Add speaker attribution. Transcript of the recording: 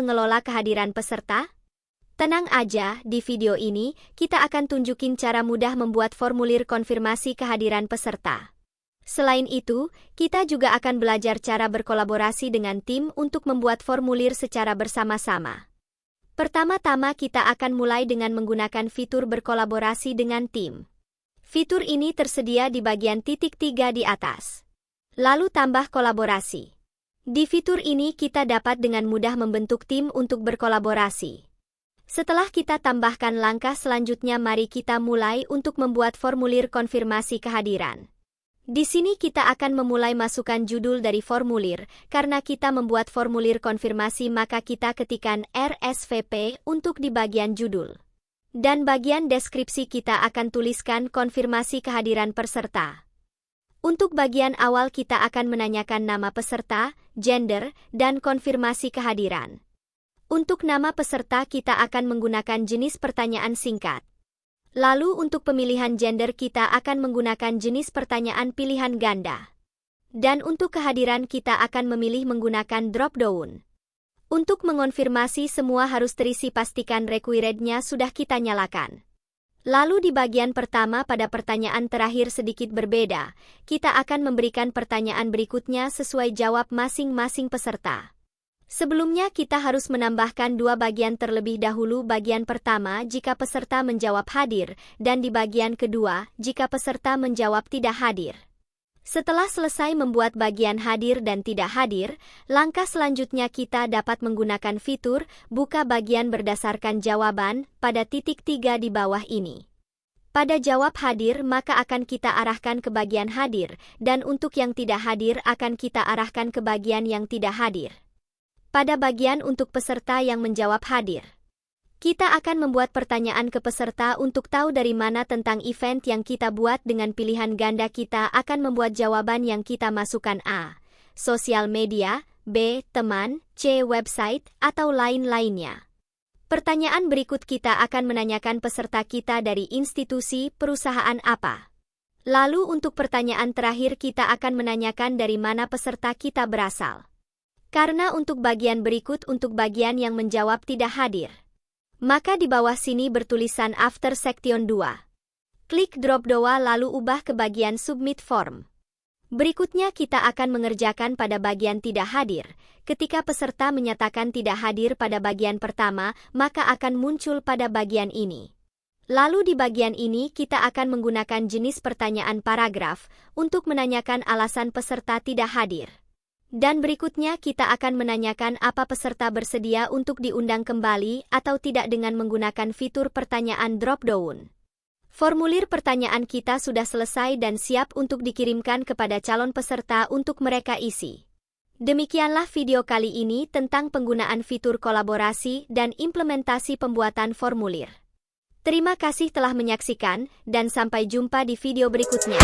Speaker 1: mengelola kehadiran peserta? Tenang aja, di video ini, kita akan tunjukin cara mudah membuat formulir konfirmasi kehadiran peserta. Selain itu, kita juga akan belajar cara berkolaborasi dengan tim untuk membuat formulir secara bersama-sama. Pertama-tama kita akan mulai dengan menggunakan fitur berkolaborasi dengan tim. Fitur ini tersedia di bagian titik 3 di atas. Lalu tambah kolaborasi. Di fitur ini kita dapat dengan mudah membentuk tim untuk berkolaborasi. Setelah kita tambahkan langkah selanjutnya, mari kita mulai untuk membuat formulir konfirmasi kehadiran. Di sini kita akan memulai masukkan judul dari formulir. Karena kita membuat formulir konfirmasi, maka kita ketikkan RSVP untuk di bagian judul. Dan bagian deskripsi kita akan tuliskan konfirmasi kehadiran peserta. Untuk bagian awal kita akan menanyakan nama peserta, gender, dan konfirmasi kehadiran. Untuk nama peserta kita akan menggunakan jenis pertanyaan singkat. Lalu untuk pemilihan gender kita akan menggunakan jenis pertanyaan pilihan ganda. Dan untuk kehadiran kita akan memilih menggunakan drop-down. Untuk mengonfirmasi semua harus terisi, pastikan required-nya sudah kita nyalakan. Lalu di bagian pertama pada pertanyaan terakhir sedikit berbeda, kita akan memberikan pertanyaan berikutnya sesuai jawab masing-masing peserta. Sebelumnya kita harus menambahkan dua bagian terlebih dahulu, bagian pertama jika peserta menjawab hadir, dan di bagian kedua jika peserta menjawab tidak hadir. Setelah selesai membuat bagian hadir dan tidak hadir, langkah selanjutnya kita dapat menggunakan fitur buka bagian berdasarkan jawaban pada titik 3 di bawah ini. Pada jawab hadir maka akan kita arahkan ke bagian hadir, dan untuk yang tidak hadir akan kita arahkan ke bagian yang tidak hadir. Pada bagian untuk peserta yang menjawab hadir, kita akan membuat pertanyaan ke peserta untuk tahu dari mana tentang event yang kita buat. Dengan pilihan ganda kita akan membuat jawaban yang kita masukkan: A. Sosial media, B. Teman, C. Website, atau lain-lainnya. Pertanyaan berikut kita akan menanyakan peserta kita dari institusi perusahaan apa. Lalu untuk pertanyaan terakhir kita akan menanyakan dari mana peserta kita berasal. Karena untuk bagian berikut untuk bagian yang menjawab tidak hadir, maka di bawah sini bertulisan After Section 2. Klik drop down lalu ubah ke bagian Submit Form. Berikutnya kita akan mengerjakan pada bagian tidak hadir. Ketika peserta menyatakan tidak hadir pada bagian pertama, maka akan muncul pada bagian ini. Lalu di bagian ini kita akan menggunakan jenis pertanyaan paragraf untuk menanyakan alasan peserta tidak hadir. Dan berikutnya kita akan menanyakan apa peserta bersedia untuk diundang kembali atau tidak dengan menggunakan fitur pertanyaan drop-down. Formulir pertanyaan kita sudah selesai dan siap untuk dikirimkan kepada calon peserta untuk mereka isi. Demikianlah video kali ini tentang penggunaan fitur kolaborasi dan implementasi pembuatan formulir. Terima kasih telah menyaksikan dan sampai jumpa di video berikutnya.